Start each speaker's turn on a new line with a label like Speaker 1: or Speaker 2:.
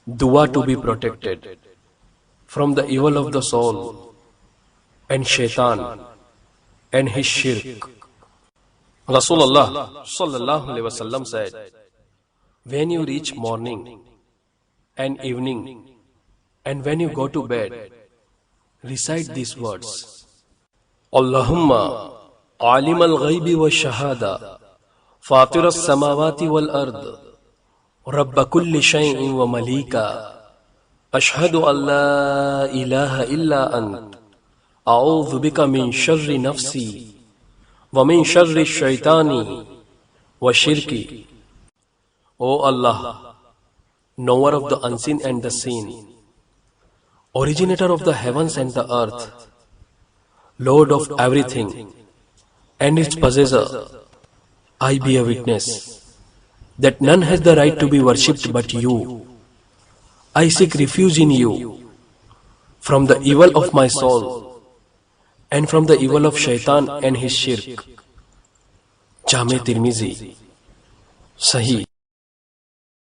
Speaker 1: Dua to be protected from the evil of the soul and Shaitan and his shirk. Rasulullah Sal-Allahu Alaihi Wasallam said, when you reach morning and evening and when you go to bed, recite these words: Allahumma Aalimal-ghaibi wash-shahadati, faṭiras-samawati wal-arḍ, Rabba kulli shai'in wa malikahu, Ash-hadu an la ilaha illa anta, Audhu bika min sharri nafsi wa min sharrish-shaiṭāni washirkihi. O Allah, knower of the unseen and the seen, Originator of the heavens and the earth, Lord of everything and its possessor, I be a witness that none has the right to be worshipped but you. I seek refuge in you from the evil of my soul and from the evil of Shaitan and his shirk. Jami Tirmizi, Sahih.